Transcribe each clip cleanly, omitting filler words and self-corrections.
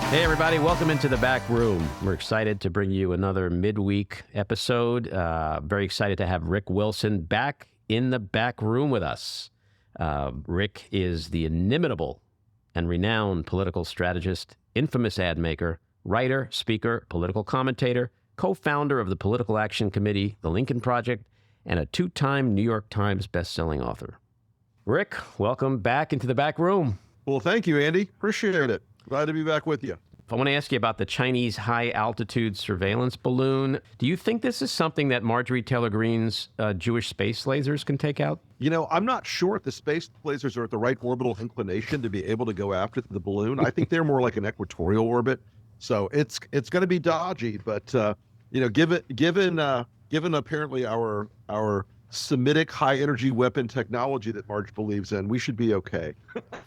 Hey, everybody. Welcome into the back room. We're excited to bring you another midweek episode. Very excited to have Rick Wilson back in the back room with us. Rick is the inimitable and renowned political strategist, infamous ad maker, writer, speaker, political commentator, co-founder of the Political Action Committee, The Lincoln Project, and a two-time New York Times bestselling author. Rick, welcome back into the back room. Well, thank you, Andy. Appreciate it. Glad to be back with you. I want to ask you about the Chinese high-altitude surveillance balloon. Do you think this is something that Marjorie Taylor Greene's Jewish space lasers can take out? You know, I'm not sure if the space lasers are at the right orbital inclination to be able to go after the balloon. I think they're more like an equatorial orbit. So it's going to be dodgy, but given apparently our Semitic high-energy weapon technology that Marge believes in, we should be okay.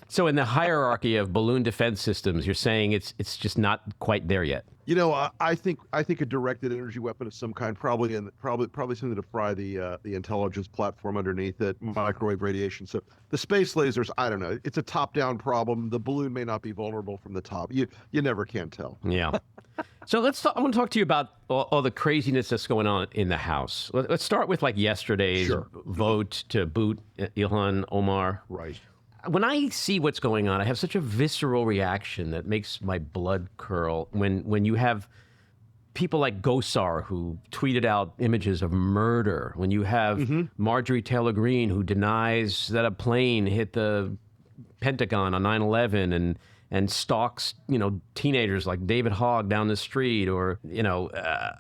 So in the hierarchy of balloon defense systems, you're saying it's just not quite there yet? You know, I think a directed energy weapon of some kind, probably something to fry the intelligence platform underneath it, microwave radiation. So the space lasers, I don't know. It's a top-down problem. The balloon may not be vulnerable from the top. You never can tell. Yeah. So I want to talk to you about all the craziness that's going on in the House. Let's start with like yesterday's vote to boot Ilhan Omar. Right. When I see what's going on, I have such a visceral reaction that makes my blood curl when you have people like Gosar who tweeted out images of murder, when you have Marjorie Taylor Greene who denies that a plane hit the Pentagon on 9/11 and stalks, teenagers like David Hogg down the street, or,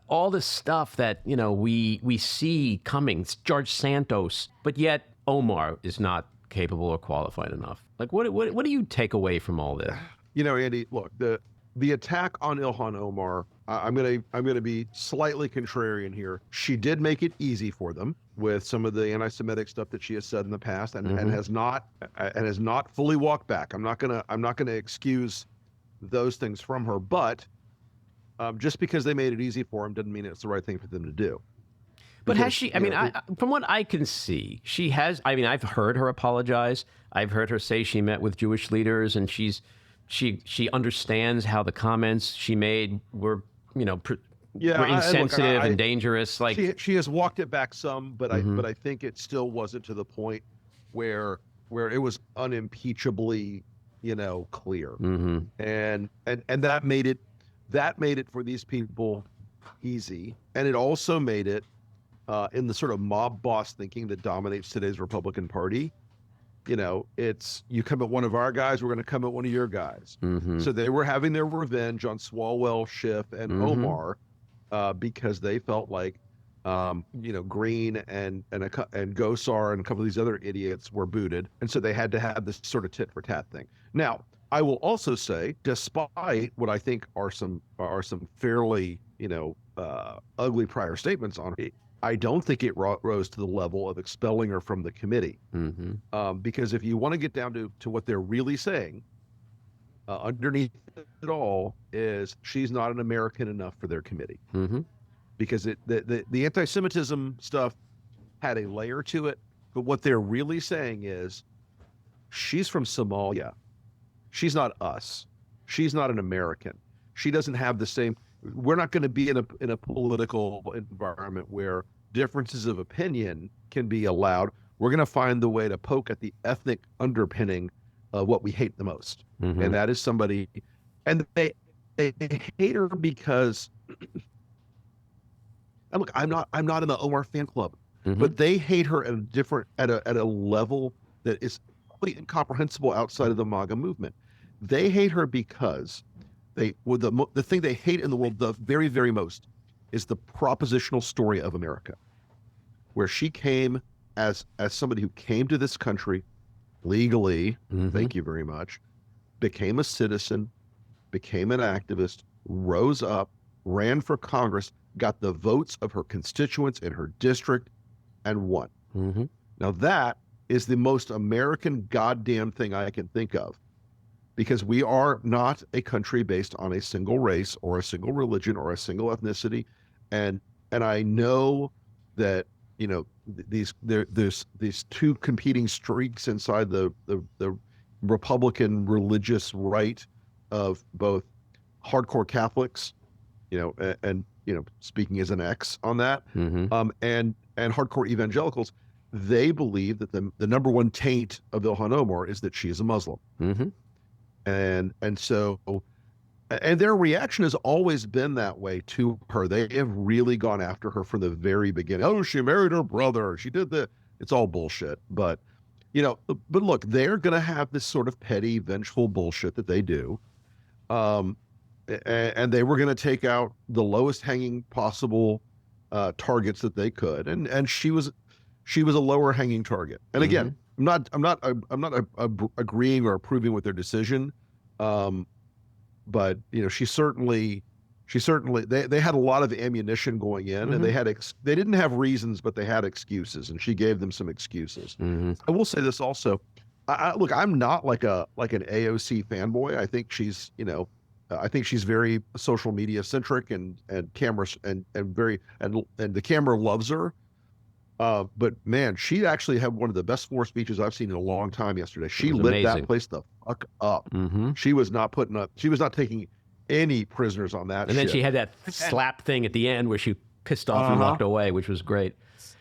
all this stuff that, we see coming, George Santos, but yet Omar is not capable or qualified enough. Like, what do you take away from all this? Andy, look, the attack on Ilhan Omar, I'm gonna be slightly contrarian here. She did make it easy for them with some of the anti-Semitic stuff that she has said in the past, and has not fully walked back. I'm not gonna excuse those things from her, but just because they made it easy for them doesn't mean it's the right thing for them to do. But has she, from what I can see, she has, I've heard her apologize. I've heard her say she met with Jewish leaders, and she understands how the comments she made were, were insensitive and dangerous. Like she has walked it back some, but I think it still wasn't to the point where it was unimpeachably, clear. And that made it for these people easy, and it also made it in the sort of mob boss thinking that dominates today's Republican Party. It's, you come at one of our guys, we're going to come at one of your guys. So they were having their revenge on Swalwell, Schiff, and Omar because they felt like, Greene and Gosar and a couple of these other idiots were booted. And so they had to have this sort of tit for tat thing. Now, I will also say, despite what I think are some fairly, ugly prior statements on her, I don't think it rose to the level of expelling her from the committee. Because if you want to get down to what they're really saying, underneath it all is she's not an American enough for their committee. Because the anti-Semitism stuff had a layer to it, but what they're really saying is she's from Somalia. She's not us. She's not an American. She doesn't have the same. We're not going to be in a political environment where differences of opinion can be allowed. We're going to find the way to poke at the ethnic underpinning of what we hate the most, and that is somebody. And they hate her because, and look, I'm not in the Omar fan club, but they hate her at a level that is completely incomprehensible outside of the MAGA movement. They hate her because the thing they hate in the world the very, very most is the propositional story of America, where she came as somebody who came to this country legally, thank you very much, became a citizen, became an activist, rose up, ran for Congress, got the votes of her constituents in her district, and won. Now that is the most American goddamn thing I can think of. Because we are not a country based on a single race or a single religion or a single ethnicity, and I know that there's these two competing streaks inside the Republican religious right of both hardcore Catholics, and speaking as an ex on that, and hardcore evangelicals, they believe that the number one taint of Ilhan Omar is that she is a Muslim, and their reaction has always been that way to her. They have really gone after her from the very beginning. Oh, she married her brother. She did the. It's all bullshit, but look, they're going to have this sort of petty, vengeful bullshit that they do. And they were going to take out the lowest hanging possible targets that they could. And she was a lower hanging target. And again, I'm not agreeing or approving with their decision. But she certainly they had a lot of ammunition going in, and they didn't have reasons, but they had excuses, and she gave them some excuses. I will say this also. Look, I'm not like an AOC fanboy. I think she's very social media centric and cameras and the camera loves her. But man, she actually had one of the best floor speeches I've seen in a long time yesterday. She lit amazing. that place the fuck up. She was not taking any prisoners on that. And then she had that slap thing at the end where she pissed off and walked away, which was great.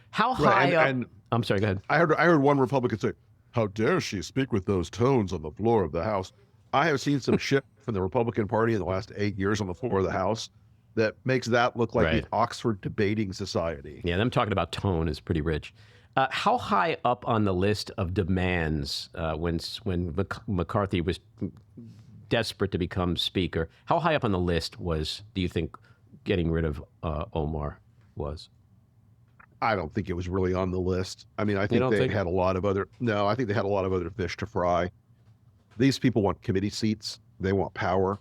How high up? I'm sorry, go ahead. I heard one Republican say, "How dare she speak with those tones on the floor of the House?" I have seen some shit from the Republican Party in the last 8 years on the floor of the House that makes that look like the Oxford Debating Society. Yeah, them talking about tone is pretty rich. How high up on the list of demands when McCarthy was desperate to become speaker, how high up on the list do you think getting rid of Omar was? I don't think it was really on the list. I mean, I think they had a lot of other fish to fry. These people want committee seats. They want power.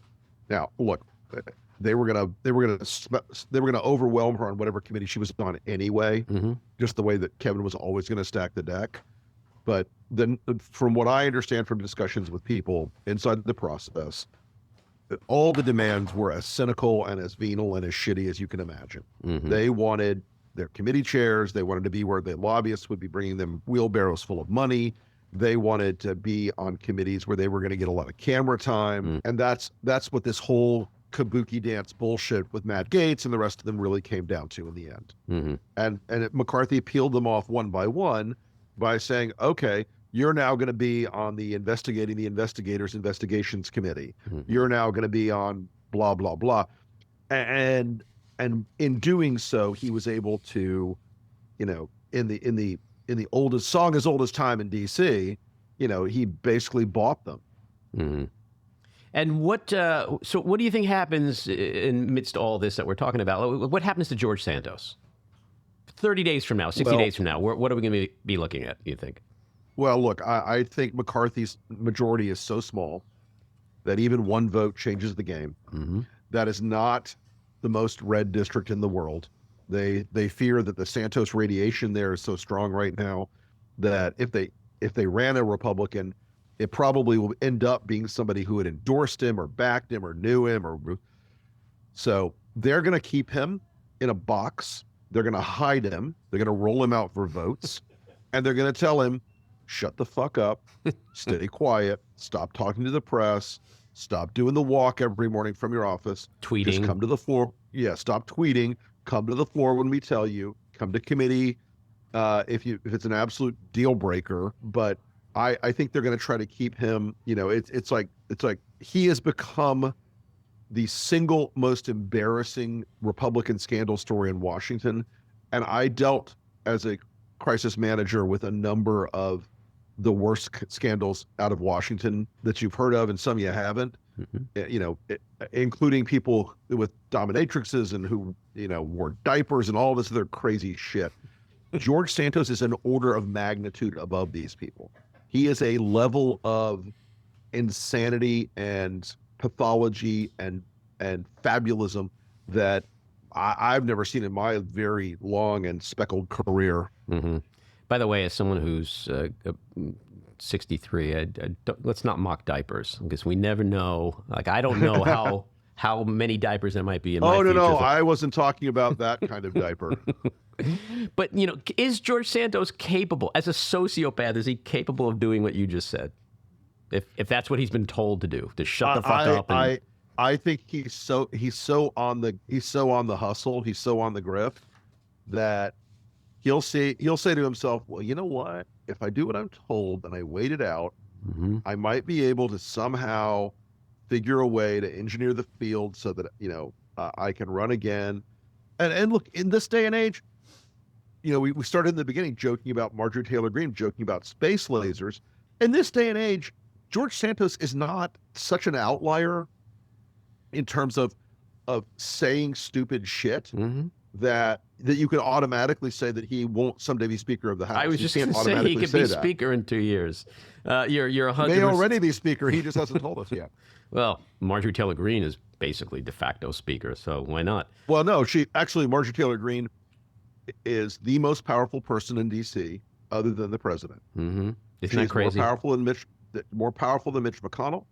Now, look, they were gonna overwhelm her on whatever committee she was on anyway, just the way that Kevin was always going to stack the deck. But then, from what I understand from discussions with people inside the process, all the demands were as cynical and as venal and as shitty as you can imagine. They wanted their committee chairs. They wanted to be where the lobbyists would be bringing them wheelbarrows full of money. They wanted to be on committees where they were going to get a lot of camera time. And that's what this whole kabuki dance bullshit with Matt Gaetz and the rest of them really came down to in the end. And McCarthy peeled them off one by one by saying, okay, you're now going to be on the Investigating the Investigators Investigations Committee. You're now going to be on blah, blah, blah. And in doing so, he was able to, in the oldest song as old as time in DC, he basically bought them. And so what do you think happens amidst all this that we're talking about? What happens to George Santos? 30 days from now, 60 days from now, what are we going to be looking at, do you think? Well, look, I think McCarthy's majority is so small that even one vote changes the game. That is not the most red district in the world. They fear that the Santos radiation there is so strong right now that if they ran a Republican, it probably will end up being somebody who had endorsed him or backed him or knew him. So they're going to keep him in a box. They're going to hide him. They're going to roll him out for votes. And they're going to tell him, shut the fuck up, stay quiet, stop talking to the press, stop doing the walk every morning from your office. Tweeting. Just come to the floor. Yeah, stop tweeting. Come to the floor when we tell you. Come to committee if it's an absolute deal breaker. But I think they're going to try to keep him. It's like he has become the single most embarrassing Republican scandal story in Washington. And I dealt as a crisis manager with a number of the worst scandals out of Washington that you've heard of and some you haven't, including people with dominatrixes and who, wore diapers and all this other crazy shit. George Santos is an order of magnitude above these people. He is a level of insanity and pathology and fabulism that I've never seen in my very long and speckled career. By the way, as someone who's 63, let's not mock diapers because we never know. Like, I don't know how many diapers there might be in my future. No, I wasn't talking about that kind of diaper. But, is George Santos capable, as a sociopath, is he capable of doing what you just said? If that's what he's been told to do, to shut the fuck up. I think he's so on the hustle, he's so on the grift that he'll say to himself, well, you know what? If I do what I'm told and I wait it out, I might be able to somehow figure a way to engineer the field so that, I can run again. And look, in this day and age, we started in the beginning joking about Marjorie Taylor Greene, joking about space lasers. In this day and age, George Santos is not such an outlier in terms of saying stupid shit that you can automatically say that he won't someday be Speaker of the House. I was just going to say he could be Speaker in 2 years. You're 100%. May already be Speaker. He just hasn't told us yet. Well, Marjorie Taylor Greene is basically de facto Speaker, so why not? Well, no, Marjorie Taylor Greene is the most powerful person in D.C. other than the president. Isn't that crazy? More powerful than Mitch McConnell,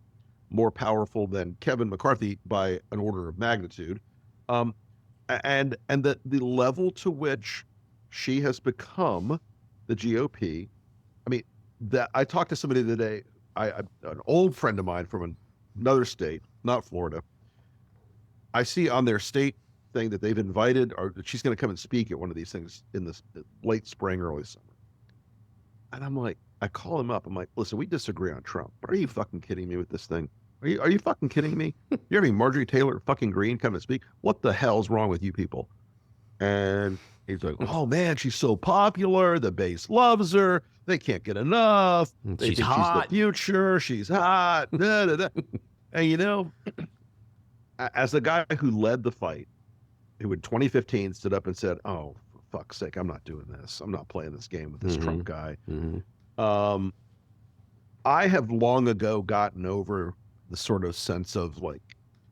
more powerful than Kevin McCarthy by an order of magnitude. And the level to which she has become the GOP. I mean, I talked to somebody today, an old friend of mine from another state, not Florida. I see on their state thing that they've invited, or that she's going to come and speak at one of these things in the late spring, early summer. And I'm like, I call him up. I'm like, listen, we disagree on Trump, but are you fucking kidding me with this thing? Are you fucking kidding me? You're having Marjorie Taylor fucking Greene come and speak? What the hell's wrong with you people? And he's like, oh man, she's so popular. The base loves her. They can't get enough. They She's think hot. She's the future. She's hot. Da, da, da. And as the guy who led the fight, who in 2015 stood up and said, oh, for fuck's sake, I'm not doing this. I'm not playing this game with this Trump guy. I have long ago gotten over the sort of sense of like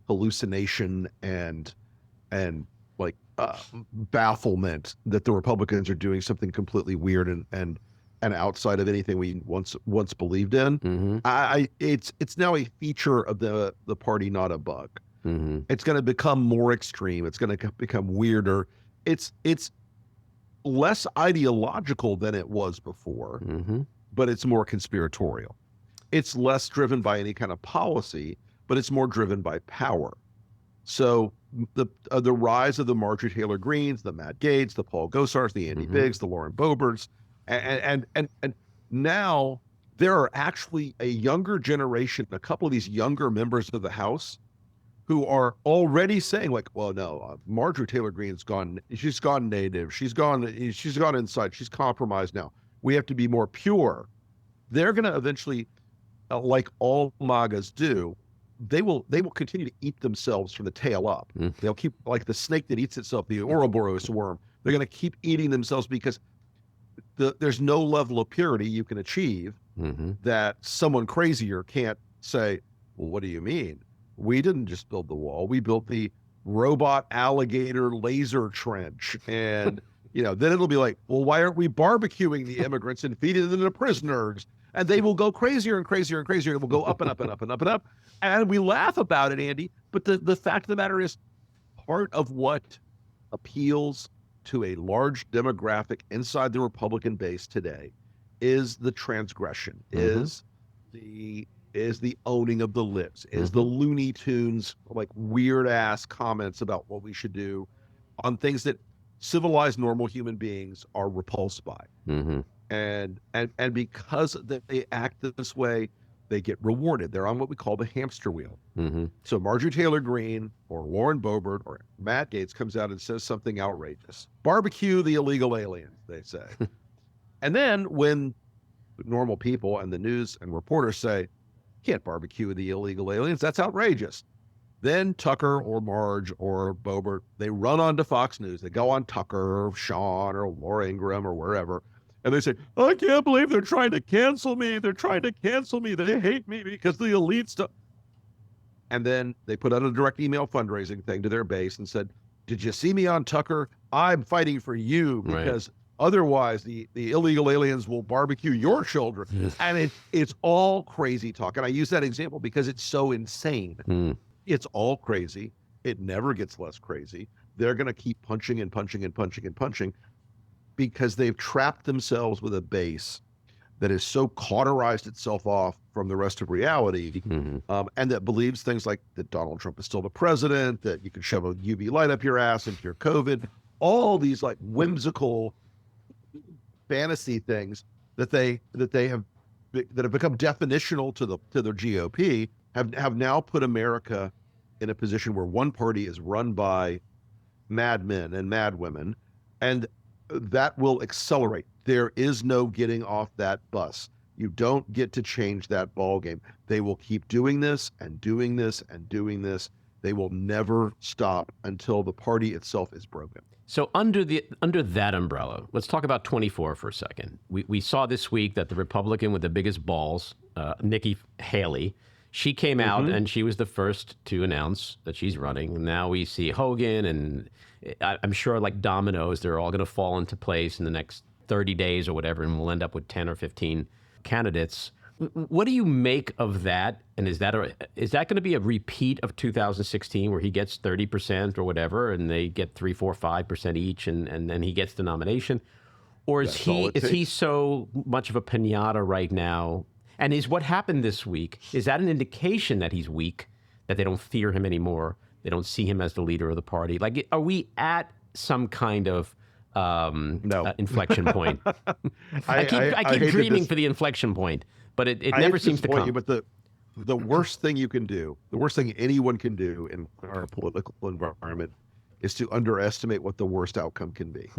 hallucination and like bafflement that the Republicans are doing something completely weird and outside of anything we once believed in. It's now a feature of the party, not a bug. It's going to become more extreme. It's going to become weirder. It's less ideological than it was before, but it's more conspiratorial. It's less driven by any kind of policy, but it's more driven by power. So the rise of the Marjorie Taylor Greenes, the Matt Gaetz, the Paul Gosars, the Andy Biggs, the Lauren Boeberts, and now there are actually a younger generation, a couple of these younger members of the House who are already saying like, well, no, Marjorie Taylor Greene's gone. She's gone native. She's gone inside. She's compromised now. We have to be more pure. They're going to eventually, like all MAGAs do, they will continue to eat themselves from the tail up. They'll keep, like the snake that eats itself, the Ouroboros worm. They're going to keep eating themselves because there's no level of purity you can achieve that someone crazier can't say, well, what do you mean? We didn't just build the wall. We built the robot alligator laser trench. And, then it'll be like, well, why aren't we barbecuing the immigrants and feeding them to prisoners? And they will go crazier and crazier and crazier. It will go up and up and up and up and up. And we laugh about it, Andy. But the fact of the matter is, part of what appeals to a large demographic inside the Republican base today is the transgression, is the owning of the libs, is the Looney Tunes, like weird ass comments about what we should do on things that civilized normal human beings are repulsed by. And because they act this way, they get rewarded. They're on what we call the hamster wheel. So Marjorie Taylor Greene or Lauren Boebert or Matt Gaetz comes out and says something outrageous. Barbecue the illegal aliens, they say. And then when normal people and the news and reporters say, can't barbecue the illegal aliens, that's outrageous. Then Tucker or Marge or Boebert, they run onto Fox News. They go on Tucker or Sean or Laura Ingraham or wherever, and they say, I can't believe they're trying to cancel me. They're trying to cancel me. They hate me because the elite stuff. And then they put out a direct email fundraising thing to their base and said, did you see me on Tucker? I'm fighting for you because otherwise the illegal aliens will barbecue your children. And it's all crazy talk. And I use that example because it's so insane. It's all crazy. It never gets less crazy. They're going to keep punching and punching and punching and punching because they've trapped themselves with a base that is so cauterized itself off from the rest of reality, and that believes things like that Donald Trump is still the president, that you can shove a UV light up your ass if you're COVID, all these like whimsical fantasy things that have become definitional to the GOP have now put America in a position where one party is run by madmen and madwomen, and that will accelerate. There is no getting off that bus. You don't get to change that ball game. They will keep doing this and doing this and doing this. They will never stop until the party itself is broken. So under that umbrella, let's talk about 24 for a second. We saw this week that the Republican with the biggest balls, Nikki Haley, she came out and she was the first to announce that she's running. And now we see Hogan, and I'm sure like dominoes, they're all going to fall into place in the next 30 days or whatever, and we'll end up with 10 or 15 candidates. What do you make of that? And is that going to be a repeat of 2016 where he gets 30% or whatever, and they get 3, 4, 5% each, and then he gets the nomination? Or is he so much of a piñata right now? And is what happened this week, is that an indication that he's weak, that they don't fear him anymore? They don't see him as the leader of the party? Like, are we at some kind of inflection point? I keep dreaming for the inflection point, but it never seems to come. But the worst thing you can do, the worst thing anyone can do in our political environment, is to underestimate what the worst outcome can be.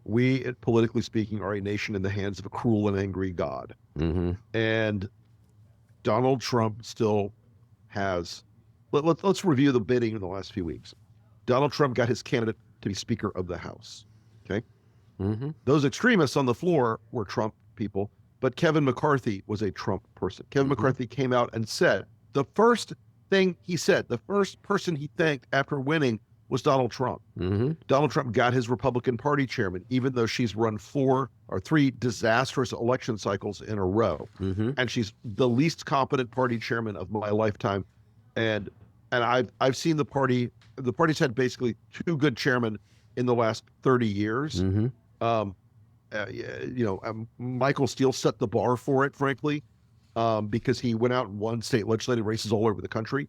We, politically speaking, are a nation in the hands of a cruel and angry God. And Donald Trump still has, let's review the bidding in the last few weeks. Donald Trump got his candidate to be Speaker of the House. Okay. Those extremists on the floor were Trump people, but Kevin McCarthy was a Trump person. Kevin McCarthy came out and said, the first thing he said, the first person he thanked after winning was Donald Trump. Donald Trump got his Republican Party chairman, even though she's run 4 or 3 disastrous election cycles in a row. And she's the least competent party chairman of my lifetime. And I've seen the party's had basically 2 good chairmen in the last 30 years. Michael Steele set the bar for it, frankly, because he went out and won state legislative races all over the country.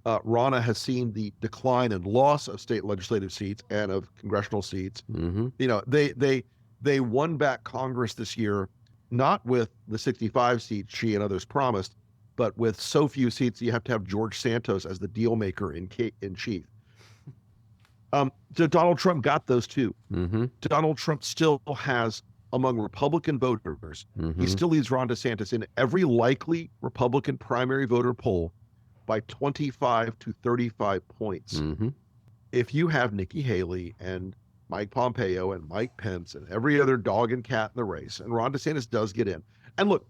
Ronna has seen the decline and loss of state legislative seats and of congressional seats. They won back Congress this year, not with the 65 seats she and others promised, but with so few seats you have to have George Santos as the deal maker in chief. So Donald Trump got those too. Donald Trump still has, among Republican voters, he still leads Ron DeSantis in every likely Republican primary voter poll by 25 to 35 points. If you have Nikki Haley and Mike Pompeo and Mike Pence and every other dog and cat in the race, and Ron DeSantis does get in. And look,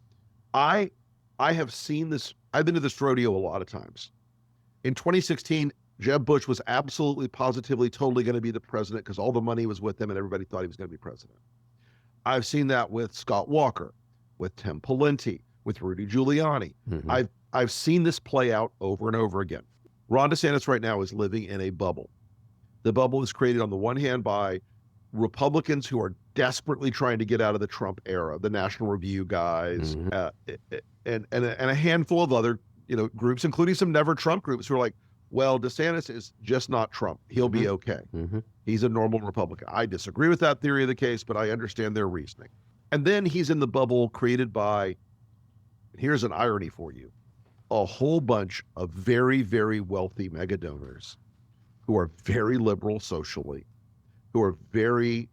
I have seen this, I've been to this rodeo a lot of times. In 2016, Jeb Bush was absolutely, positively, totally going to be the president because all the money was with him and everybody thought he was going to be president. I've seen that with Scott Walker, with Tim Pawlenty, with Rudy Giuliani. I've seen this play out over and over again. Ron DeSantis right now is living in a bubble. The bubble is created on the one hand by Republicans who are desperately trying to get out of the Trump era, the National Review guys, and a handful of other groups, including some never Trump groups who are like, well, DeSantis is just not Trump. He'll be okay. He's a normal Republican. I disagree with that theory of the case, but I understand their reasoning. And then he's in the bubble created by, here's an irony for you, a whole bunch of very, very wealthy mega donors who are very liberal socially, who are very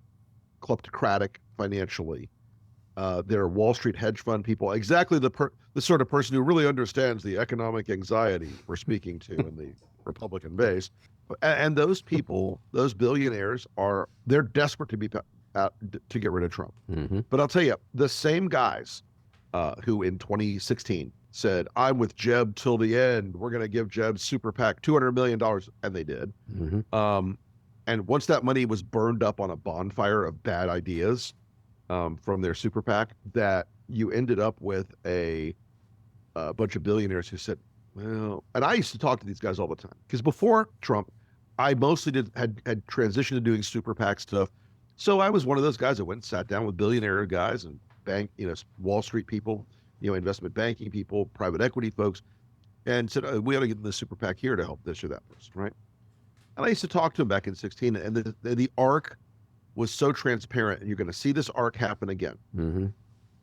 kleptocratic financially. They're Wall Street hedge fund people, exactly the sort of person who really understands the economic anxiety we're speaking to in the Republican base. And those people, those billionaires, they're desperate to be out to get rid of Trump. But I'll tell you, the same guys who in 2016 said, I'm with Jeb till the end. We're going to give Jeb super PAC $200 million. And they did. And once that money was burned up on a bonfire of bad ideas from their super PAC, that you ended up with a bunch of billionaires who said, well, and I used to talk to these guys all the time because before Trump, I mostly had transitioned to doing super PAC stuff. So I was one of those guys that went and sat down with billionaire guys and bank, Wall Street people, investment banking people, private equity folks, and said, we ought to get in the super PAC here to help this or that person, right? And I used to talk to him back in 2016, and the arc was so transparent, and you're going to see this arc happen again. Mm-hmm.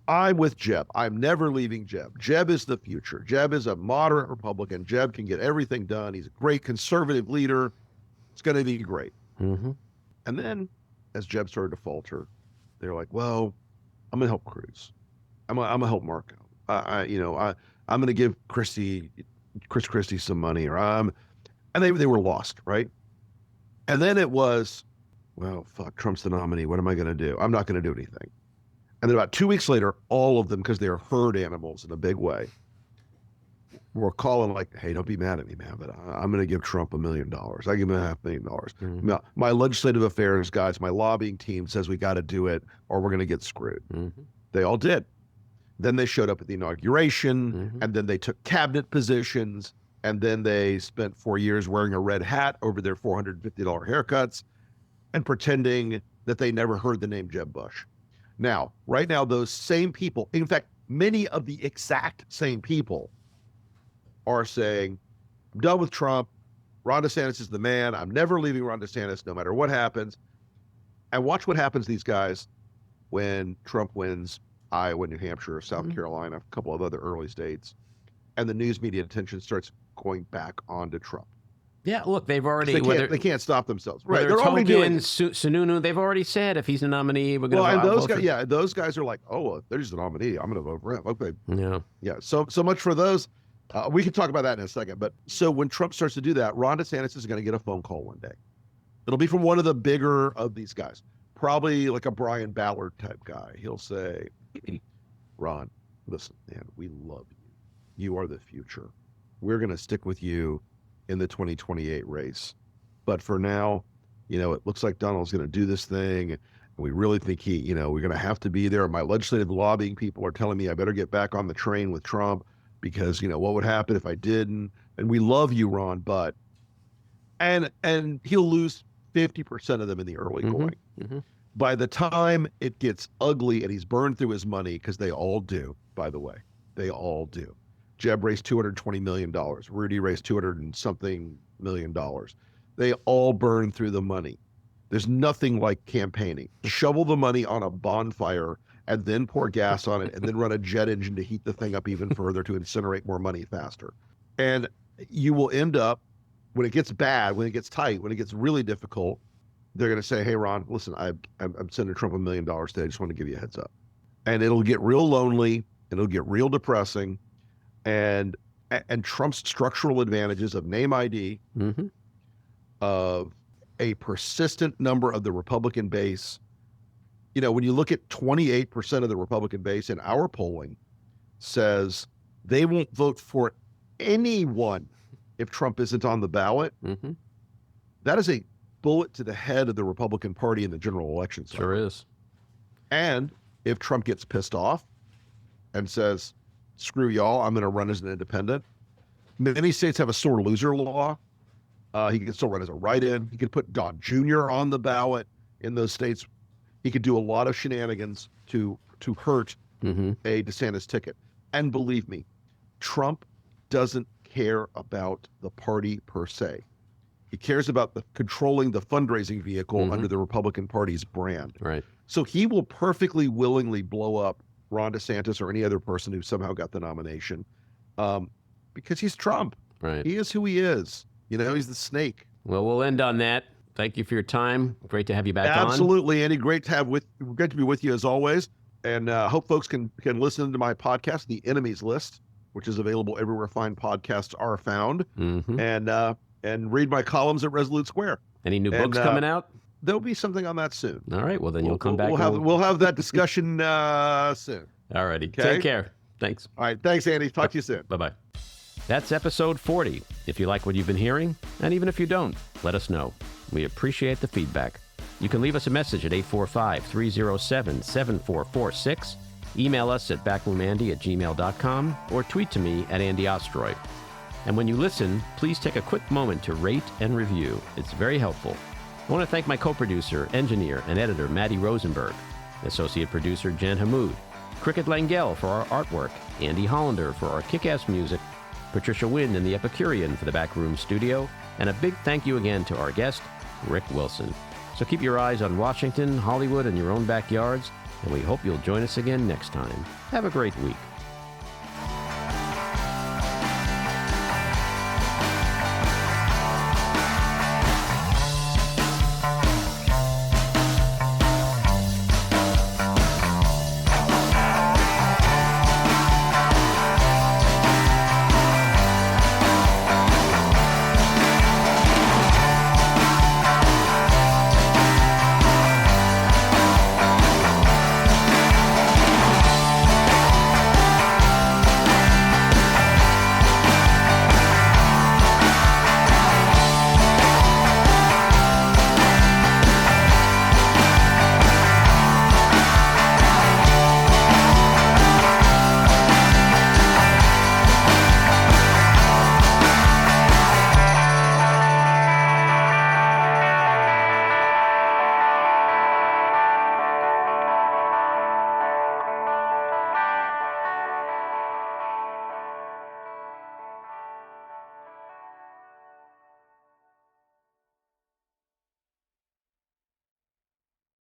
I'm with Jeb. I'm never leaving Jeb. Jeb is the future. Jeb is a moderate Republican. Jeb can get everything done. He's a great conservative leader. It's going to be great. Mm-hmm. And then, as Jeb started to falter, they're like, well, I'm going to help Cruz. I'm going to help Marco. I'm going to give Chris Christie some money, and they were lost, right? And then it was, well, fuck, Trump's the nominee. What am I going to do? I'm not going to do anything. And then about 2 weeks later, all of them, because they're herd animals in a big way, were calling like, hey, don't be mad at me, man, but I'm going to give Trump $1 million. I give him $500,000. Mm-hmm. My legislative affairs guys, my lobbying team says we got to do it or we're going to get screwed. Mm-hmm. They all did. Then they showed up at the inauguration, mm-hmm. and then they took cabinet positions, and then they spent 4 years wearing a red hat over their $450 haircuts and pretending that they never heard the name Jeb Bush. Now, right now, those same people, in fact, many of the exact same people are saying, I'm done with Trump. Ron DeSantis is the man. I'm never leaving Ron DeSantis no matter what happens. And watch what happens to these guys when Trump wins Iowa, New Hampshire, South mm-hmm. Carolina, a couple of other early states, and the news media attention starts going back onto Trump. Yeah, look, they've already... They can't stop themselves. Right, they're already doing it. Sununu, they've already said if he's the nominee, we're going to vote for him. Yeah, those guys are like, oh, there's the nominee. I'm going to vote for him. Okay. Yeah. Yeah, so much for those. We can talk about that in a second. But so when Trump starts to do that, Ron DeSantis is going to get a phone call one day. It'll be from one of the bigger of these guys, probably like a Brian Ballard type guy. He'll say, Ron, listen, man, we love you. You are the future. We're going to stick with you in the 2028 race. But for now, it looks like Donald's going to do this thing. And we really think we're going to have to be there. My legislative lobbying people are telling me I better get back on the train with Trump because, what would happen if I didn't? And we love you, Ron, but, and he'll lose 50% of them in the early mm-hmm. going. Mm-hmm. By the time it gets ugly and he's burned through his money, because they all do, by the way, they all do. Jeb raised $220 million. Rudy raised $200 and something million. They all burn through the money. There's nothing like campaigning. Shovel the money on a bonfire and then pour gas on it and then run a jet engine to heat the thing up even further to incinerate more money faster. And you will end up, when it gets bad, when it gets tight, when it gets really difficult, they're going to say, hey, Ron, listen, I'm sending Trump $1 million today. I just want to give you a heads up. And it'll get real lonely. It'll get real depressing. And Trump's structural advantages of name ID, mm-hmm. of a persistent number of the Republican base. When you look at 28% of the Republican base in our polling says they won't vote for anyone if Trump isn't on the ballot. Mm-hmm. That is a bullet to the head of the Republican Party in the general election cycle. Sure is. And if Trump gets pissed off and says, screw y'all, I'm going to run as an independent. Many states have a sore loser law. He can still run as a write-in. He could put Don Jr. on the ballot in those states. He could do a lot of shenanigans to hurt mm-hmm. a DeSantis ticket. And believe me, Trump doesn't care about the party per se. He cares about controlling the fundraising vehicle mm-hmm. under the Republican Party's brand. Right. So he will perfectly willingly blow up Ron DeSantis or any other person who somehow got the nomination because he's Trump. Right. He is who he is. He's the snake. Well, we'll end on that. Thank you for your time. Great to have you back on. Absolutely, Andy. Great to be with you as always. And hope folks can listen to my podcast, The Enemies List, which is available everywhere fine podcasts are found. Mm-hmm. And read my columns at Resolute Square. Any new books coming out? There'll be something on that soon. All right. Well, then you'll come back. We'll have that discussion soon. All righty. Okay? Take care. Thanks. All right. Thanks, Andy. Talk to you soon. Bye-bye. That's episode 40. If you like what you've been hearing, and even if you don't, let us know. We appreciate the feedback. You can leave us a message at 845-307-7446, email us at backroomAndy@gmail.com, or tweet to me at Andy Ostroy. And when you listen, please take a quick moment to rate and review. It's very helpful. I want to thank my co-producer, engineer, and editor, Matty Rosenberg, associate producer, Jen Hammoud, Cricket Lengyel for our artwork, Andy Hollander for our kick-ass music, Patricia Wynn and the Epicurean for the Backroom Studio, and a big thank you again to our guest, Rick Wilson. So keep your eyes on Washington, Hollywood, and your own backyards, and we hope you'll join us again next time. Have a great week.